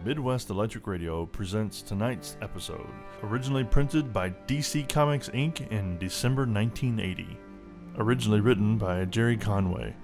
Midwest Electric Radio presents tonight's episode, originally printed by DC Comics Inc. in December 1980. Originally written by Jerry Conway.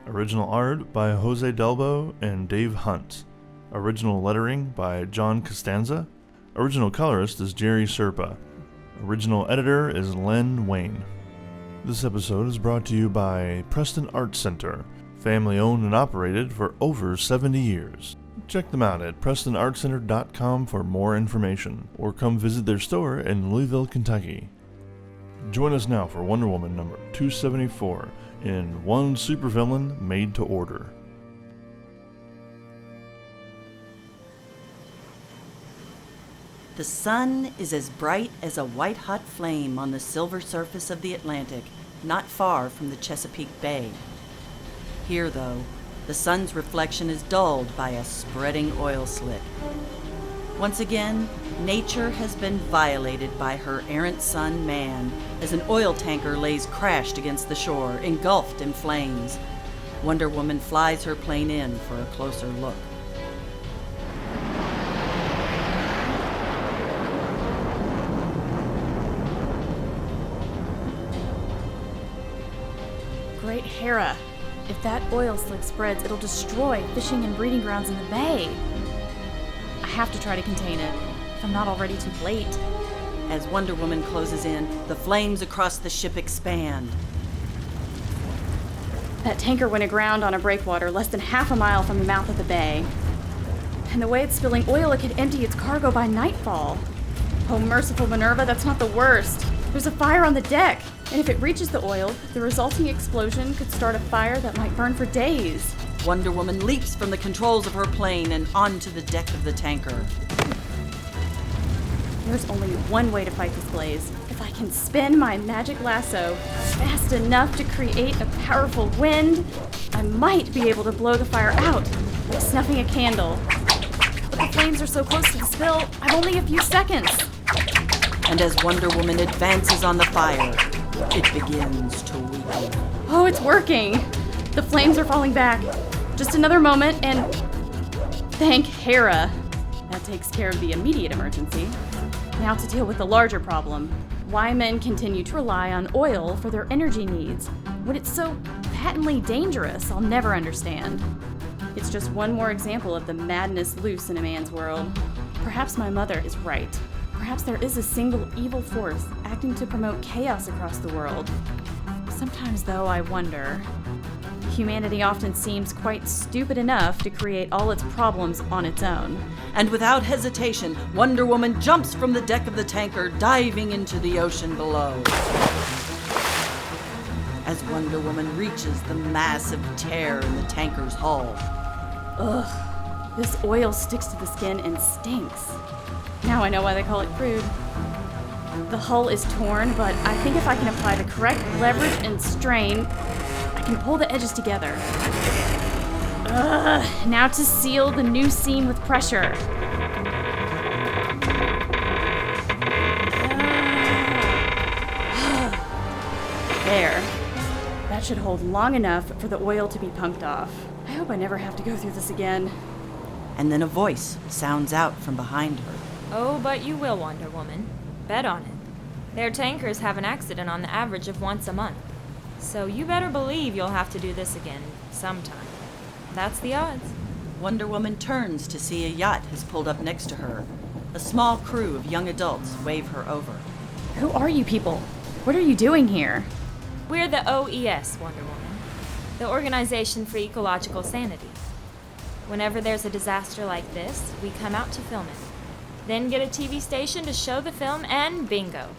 Original art by Jose Delbo and Dave Hunt. Original lettering by John Costanza. Original colorist is Jerry Serpa. Original editor is Len Wayne. This episode is brought to you by Preston Art Center, family owned and operated for over 70 years. Check them out at PrestonArtCenter.com for more information, or come visit their store in Louisville, Kentucky. Join us now for Wonder Woman number 274 in One Supervillain Made to Order. The sun is as bright as a white-hot flame on the silver surface of the Atlantic, not far from the Chesapeake Bay. Here, though, the sun's reflection is dulled by a spreading oil slick. Once again, nature has been violated by her errant son, man, as an oil tanker lays crashed against the shore, engulfed in flames. Wonder Woman flies her plane in for a closer look. Great Hera. If that oil slick spreads, it'll destroy fishing and breeding grounds in the bay. I have to try to contain it, if I'm not already too late. As Wonder Woman closes in, the flames across the ship expand. That tanker went aground on a breakwater less than half a mile from the mouth of the bay. And the way it's spilling oil, it could empty its cargo by nightfall. Oh, merciful Minerva, that's not the worst. There's a fire on the deck, and if it reaches the oil, the resulting explosion could start a fire that might burn for days. Wonder Woman leaps from the controls of her plane and onto the deck of the tanker. There's only one way to fight this blaze. If I can spin my magic lasso fast enough to create a powerful wind, I might be able to blow the fire out, like snuffing a candle. But the flames are so close to the spill, I've only a few seconds. And as Wonder Woman advances on the fire, it begins to weaken. Oh, it's working! The flames are falling back. Just another moment, and thank Hera. That takes care of the immediate emergency. Now to deal with the larger problem. Why men continue to rely on oil for their energy needs when it's so patently dangerous, I'll never understand. It's just one more example of the madness loose in a man's world. Perhaps my mother is right. Perhaps there is a single evil force acting to promote chaos across the world. Sometimes, though, I wonder. Humanity often seems quite stupid enough to create all its problems on its own. And without hesitation, Wonder Woman jumps from the deck of the tanker, diving into the ocean below. As Wonder Woman reaches the massive tear in the tanker's hull. Ugh, this oil sticks to the skin and stinks. Now I know why they call it crude. The hull is torn, but I think if I can apply the correct leverage and strain, I can pull the edges together. Ugh, now to seal the new seam with pressure. There. That should hold long enough for the oil to be pumped off. I hope I never have to go through this again. And then a voice sounds out from behind her. Oh, but you will, Wonder Woman. Bet on it. Their tankers have an accident on the average of once a month. So you better believe you'll have to do this again sometime. That's the odds. Wonder Woman turns to see a yacht has pulled up next to her. A small crew of young adults wave her over. Who are you people? What are you doing here? We're the OES, Wonder Woman. The Organization for Ecological Sanity. Whenever there's a disaster like this, we come out to film it. Then get a TV station to show the film, and bingo.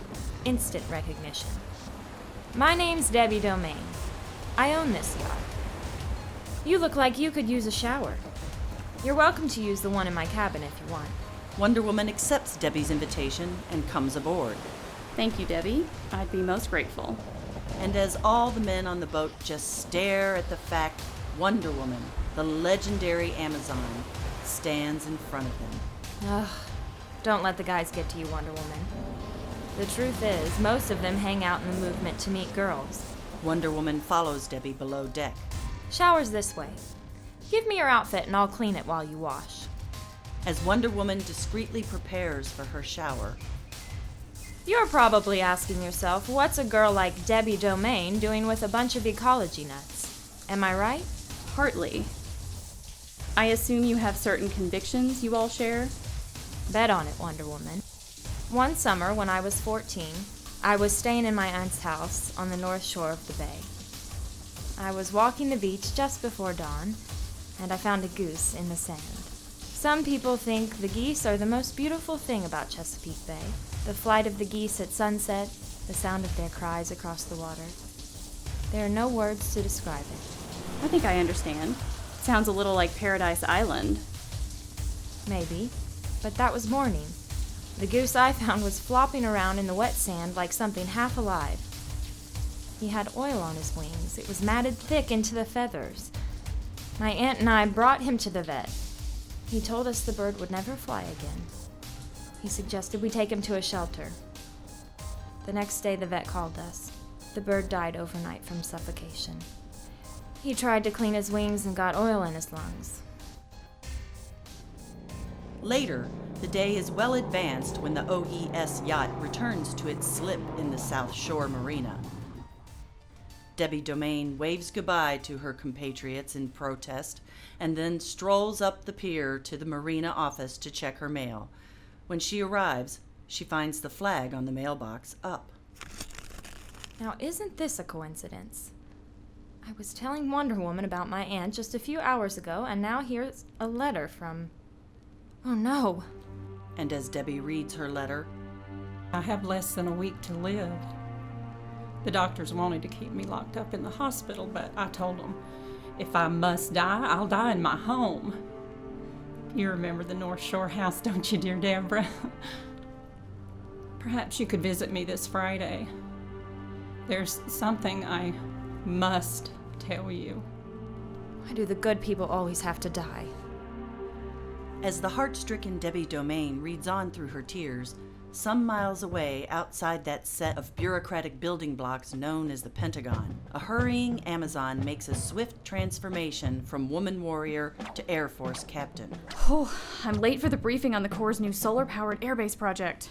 Instant recognition. My name's Debbie Domain. I own this yacht. You look like you could use a shower. You're welcome to use the one in my cabin if you want. Wonder Woman accepts Debbie's invitation and comes aboard. Thank you, Debbie. I'd be most grateful. And as all the men on the boat just stare at the fact Wonder Woman, the legendary Amazon, stands in front of them. Ugh. Don't let the guys get to you, Wonder Woman. The truth is, most of them hang out in the movement to meet girls. Wonder Woman follows Debbie below deck. Shower's this way. Give me your outfit and I'll clean it while you wash. as Wonder Woman discreetly prepares for her shower. You're probably asking yourself, what's a girl like Debbie Domain doing with a bunch of ecology nuts? Am I right? Partly. I assume you have certain convictions you all share? Bet on it, Wonder Woman. One summer, when I was 14, I was staying in my aunt's house on the north shore of the bay. I was walking the beach just before dawn, and I found a goose in the sand. Some people think the geese are the most beautiful thing about Chesapeake Bay. The flight of the geese at sunset, the sound of their cries across the water. There are no words to describe it. I think I understand. Sounds a little like Paradise Island. Maybe, but that was morning. The goose I found was flopping around in the wet sand like something half alive. He had oil on his wings. It was matted thick into the feathers. My aunt and I brought him to the vet. He told us the bird would never fly again. He suggested we take him to a shelter. The next day the vet called us. The bird died overnight from suffocation. He tried to clean his wings and got oil in his lungs. Later, the day is well advanced when the OES yacht returns to its slip in the South Shore Marina. Debbie Domain waves goodbye to her compatriots in protest and then strolls up the pier to the marina office to check her mail. When she arrives, she finds the flag on the mailbox up. Now, isn't this a coincidence? I was telling Wonder Woman about my aunt just a few hours ago, and now here's a letter from... Oh no! And as Debbie reads her letter, I have less than a week to live. The doctors wanted to keep me locked up in the hospital, but I told them, if I must die, I'll die in my home. You remember the North Shore house, don't you, dear Deborah? Perhaps you could visit me this Friday. There's something I must tell you. Why do the good people always have to die? as the heart-stricken Debbie Domain reads on through her tears, some miles away outside that set of bureaucratic building blocks known as the Pentagon, a hurrying Amazon makes a swift transformation from woman warrior to Air Force captain. Oh, I'm late for the briefing on the Corps' new solar-powered airbase project.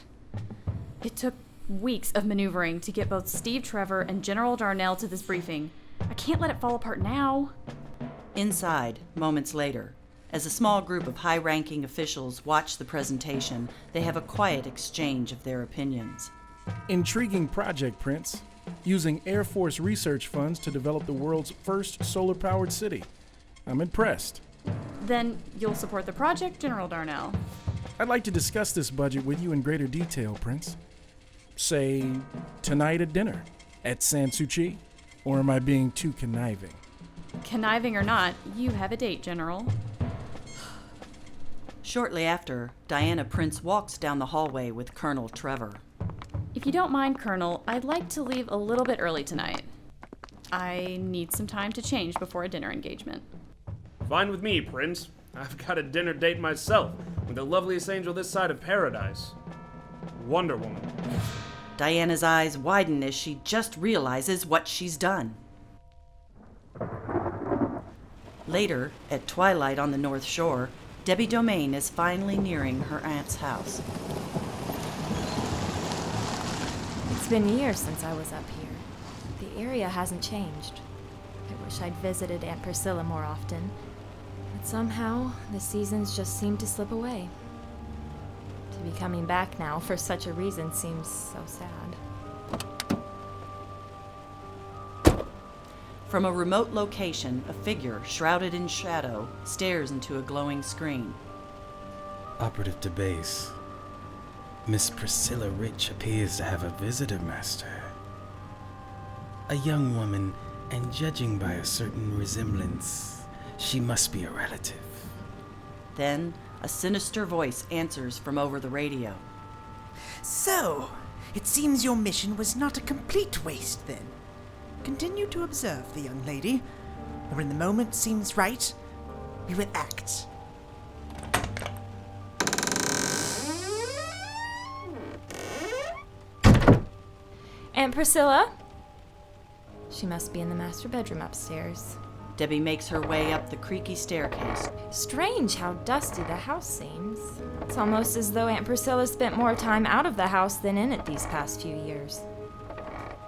It took weeks of maneuvering to get both Steve Trevor and General Darnell to this briefing. I can't let it fall apart now. Inside, moments later, as a small group of high-ranking officials watch the presentation, they have a quiet exchange of their opinions. Intriguing project, Prince. Using Air Force research funds to develop the world's first solar-powered city. I'm impressed. Then you'll support the project, General Darnell? I'd like to discuss this budget with you in greater detail, Prince. Say, tonight at dinner, at Sanssouci? Or am I being too conniving? Conniving or not, you have a date, General. Shortly after, Diana Prince walks down the hallway with Colonel Trevor. If you don't mind, Colonel, I'd like to leave a little bit early tonight. I need some time to change before a dinner engagement. Fine with me, Prince. I've got a dinner date myself with the loveliest angel this side of paradise, Wonder Woman. Diana's eyes widen as she just realizes what she's done. Later, at twilight on the North Shore, Debbie Domain is finally nearing her aunt's house. It's been years since I was up here. The area hasn't changed. I wish I'd visited Aunt Priscilla more often, but somehow the seasons just seem to slip away. To be coming back now for such a reason seems so sad. From a remote location, a figure shrouded in shadow stares into a glowing screen. Operative to base. Miss Priscilla Rich appears to have a visitor, Master. A young woman, and judging by a certain resemblance, she must be a relative. Then, a sinister voice answers from over the radio. So, it seems your mission was not a complete waste then. Continue to observe the young lady, and when the moment seems right, we will act. Aunt Priscilla? She must be in the master bedroom upstairs. Debbie makes her way up the creaky staircase. Strange how dusty the house seems. It's almost as though Aunt Priscilla spent more time out of the house than in it these past few years.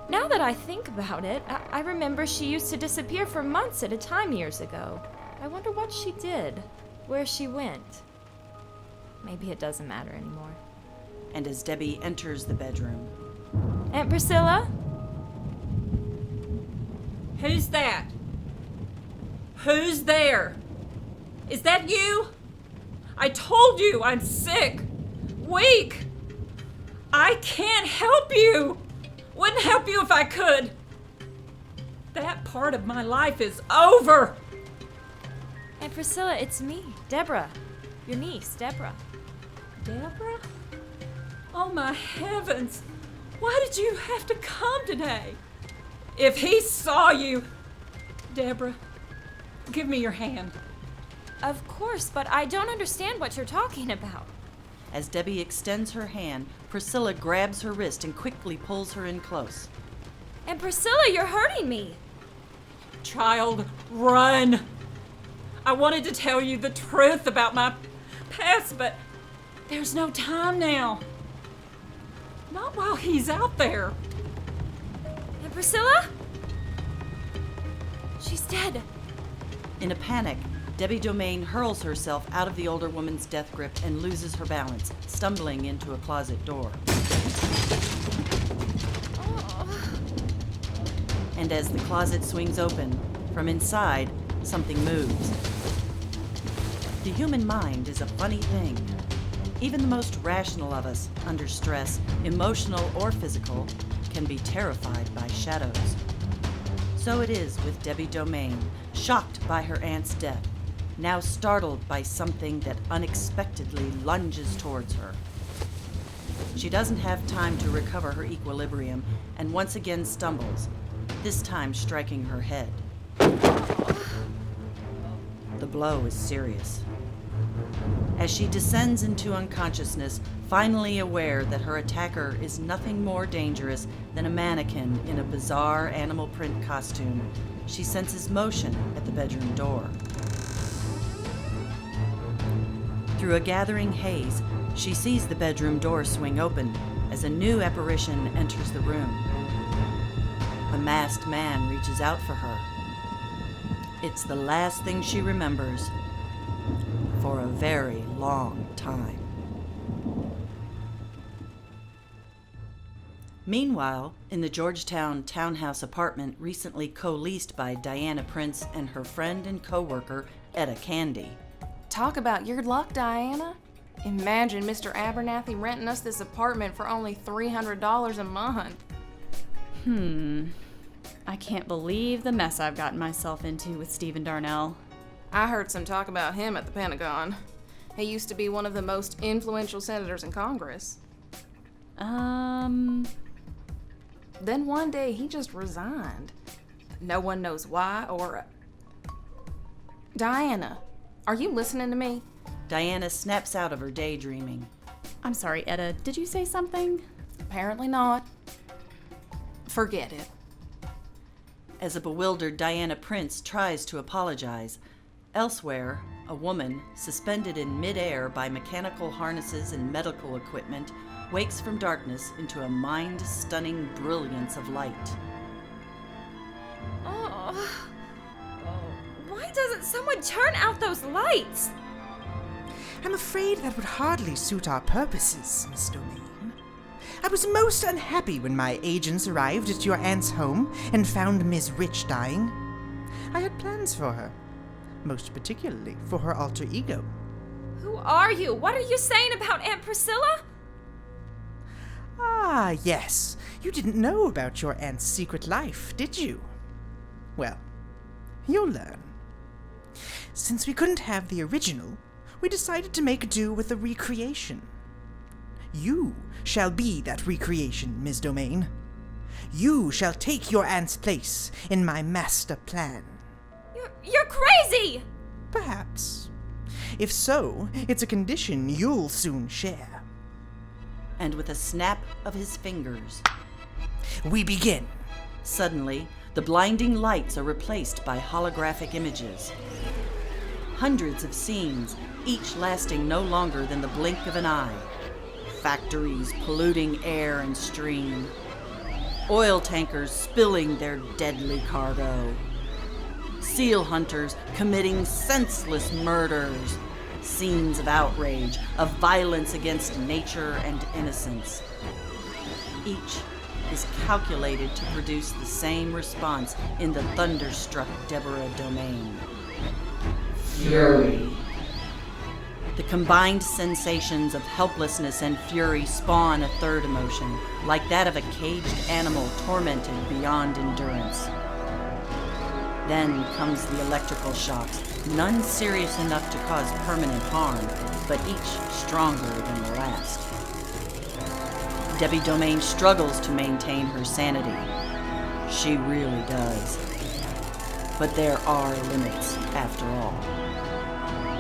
Now that I think about it, I remember she used to disappear for months at a time years ago. I wonder what she did, where she went. Maybe it doesn't matter anymore. And as Debbie enters the bedroom, Aunt Priscilla? Who's that? Who's there? Is that you? I told you I'm sick, weak. I can't help you. Wouldn't help you if I could. That part of my life is over. Aunt Priscilla, it's me, Deborah. Your niece, Deborah. Deborah? Oh my heavens. Why did you have to come today? If he saw you... Deborah, give me your hand. Of course, but I don't understand what you're talking about. as Debbie extends her hand, Priscilla grabs her wrist and quickly pulls her in close. And Priscilla, you're hurting me. Child, run! I wanted to tell you the truth about my past, but there's no time now. Not while he's out there. And Priscilla? She's dead. In a panic, Debbie Domain hurls herself out of the older woman's death grip and loses her balance, stumbling into a closet door. And as the closet swings open, from inside, something moves. The human mind is a funny thing. Even the most rational of us, under stress, emotional or physical, can be terrified by shadows. So it is with Debbie Domain, shocked by her aunt's death, now startled by something that unexpectedly lunges towards her. She doesn't have time to recover her equilibrium and once again stumbles, this time striking her head. The blow is serious. As she descends into unconsciousness, finally aware that her attacker is nothing more dangerous than a mannequin in a bizarre animal print costume, she senses motion at the bedroom door. Through a gathering haze, she sees the bedroom door swing open as a new apparition enters the room. A masked man reaches out for her. It's the last thing she remembers for a very long time. Meanwhile, in the Georgetown townhouse apartment recently co-leased by Diana Prince and her friend and co-worker, Etta Candy. Talk about your luck, Diana. Imagine Mr. Abernathy renting us this apartment for only $300 a month. I can't believe the mess I've gotten myself into with Stephen Darnell. I heard some talk about him at the Pentagon. He used to be one of the most influential senators in Congress. Then one day he just resigned. No one knows why or... Diana, are you listening to me? Diana snaps out of her daydreaming. I'm sorry, Etta, did you say something? Apparently not. Forget it. As a bewildered Diana Prince tries to apologize, elsewhere, a woman, suspended in midair by mechanical harnesses and medical equipment, wakes from darkness into a mind-stunning brilliance of light. Why doesn't someone turn out those lights? I'm afraid that would hardly suit our purposes, Miss Domain. I was most unhappy when my agents arrived at your aunt's home and found Miss Rich dying. I had plans for her, most particularly for her alter ego. Who are you? What are you saying about Aunt Priscilla? Ah, yes. You didn't know about your aunt's secret life, did you? Well, you'll learn. Since we couldn't have the original, we decided to make do with a recreation. You shall be that recreation, Ms. Domain. You shall take your aunt's place in my master plan. You're crazy! Perhaps. If so, it's a condition you'll soon share. And with a snap of his fingers, We begin. suddenly, the blinding lights are replaced by holographic images. Hundreds of scenes, each lasting no longer than the blink of an eye. Factories polluting air and stream. Oil tankers spilling their deadly cargo. Seal hunters committing senseless murders. Scenes of outrage, of violence against nature and innocence. Each is calculated to produce the same response in the thunderstruck Deborah domain. Fury. The combined sensations of helplessness and fury spawn a third emotion, like that of a caged animal tormented beyond endurance. Then comes the electrical shocks, none serious enough to cause permanent harm, but each stronger than the last. Debbie Domain struggles to maintain her sanity. She really does. But there are limits, after all.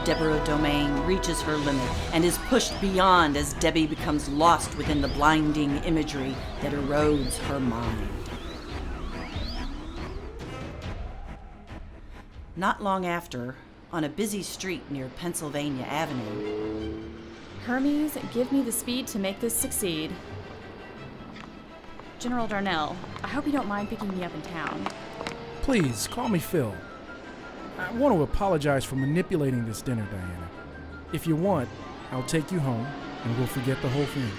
Deborah Domain reaches her limit and is pushed beyond as Debbie becomes lost within the blinding imagery that erodes her mind. Not long after, on a busy street near Pennsylvania Avenue, Hermes, give me the speed to make this succeed. General Darnell, I hope you don't mind picking me up in town. Please, call me Phil. I want to apologize for manipulating this dinner, Diana. If you want, I'll take you home, and we'll forget the whole thing.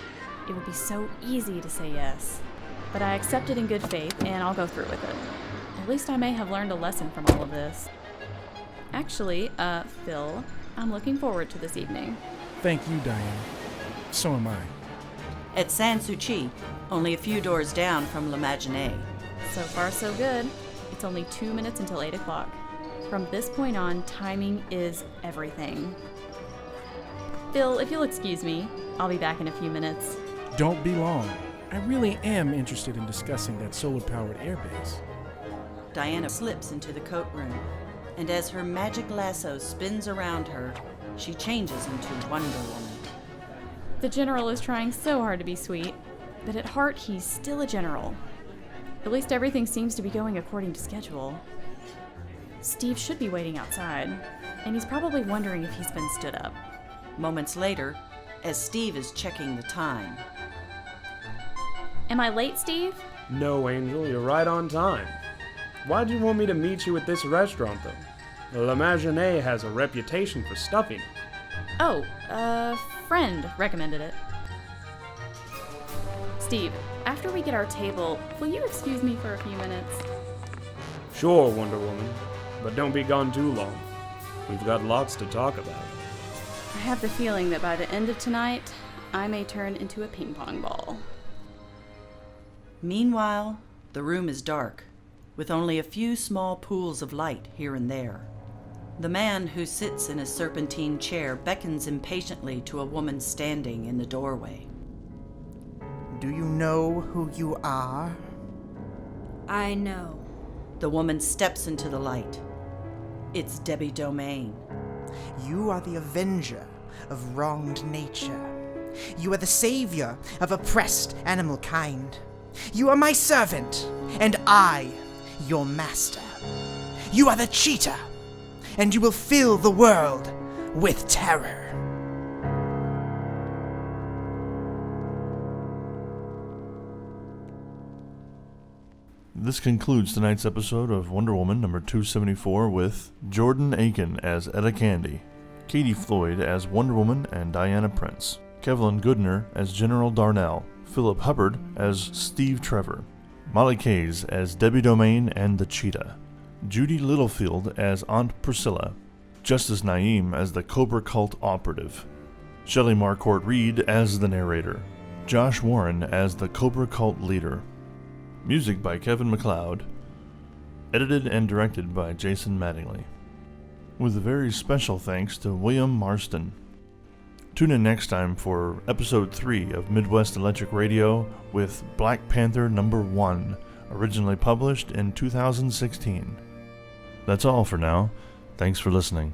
It would be so easy to say yes, but I accepted in good faith, and I'll go through with it. At least I may have learned a lesson from all of this. Actually, Phil, I'm looking forward to this evening. Thank you, Diana. So am I. At Sans Souci, only a few doors down from L'Imagine. So far, so good. It's only 2 minutes until 8 o'clock. From this point on, timing is everything. Phil, if you'll excuse me, I'll be back in a few minutes. Don't be long. I really am interested in discussing that solar-powered airbase. Diana slips into the coat room, and as her magic lasso spins around her, she changes into Wonder Woman. The general is trying so hard to be sweet, but at heart, he's still a general. At least everything seems to be going according to schedule. Steve should be waiting outside, and he's probably wondering if he's been stood up. Moments later, as Steve is checking the time. Am I late, Steve? No, Angel, you're right on time. Why'd you want me to meet you at this restaurant, though? L'Imagine has a reputation for stuffing it. Oh, a friend recommended it. Steve, after we get our table, will you excuse me for a few minutes? Sure, Wonder Woman, but don't be gone too long. We've got lots to talk about. I have the feeling that by the end of tonight, I may turn into a ping pong ball. Meanwhile, the room is dark, with only a few small pools of light here and there. The man who sits in a serpentine chair beckons impatiently to a woman standing in the doorway. Do you know who you are? I know. The woman steps into the light. It's Debbie Domain. You are the avenger of wronged nature. You are the savior of oppressed animal kind. You are my servant, and I, your master. You are the cheetah, and you will fill the world with terror. This concludes tonight's episode of Wonder Woman number 274 with Jordan Aiken as Etta Candy, Katie Floyd as Wonder Woman and Diana Prince, Kevlin Goodner as General Darnell, Philip Hubbard as Steve Trevor, Molly Kays as Debbie Domain and the Cheetah, Judy Littlefield as Aunt Priscilla, Justice Naeem as the Cobra Cult operative, Shelley Marcourt Reed as the narrator, Josh Warren as the Cobra Cult leader. Music by Kevin MacLeod. Edited and directed by Jason Mattingly. With a very special thanks to William Marston. Tune in next time for episode 3 of Midwest Electric Radio with Black Panther number 1, originally published in 2016. That's all for now. Thanks for listening.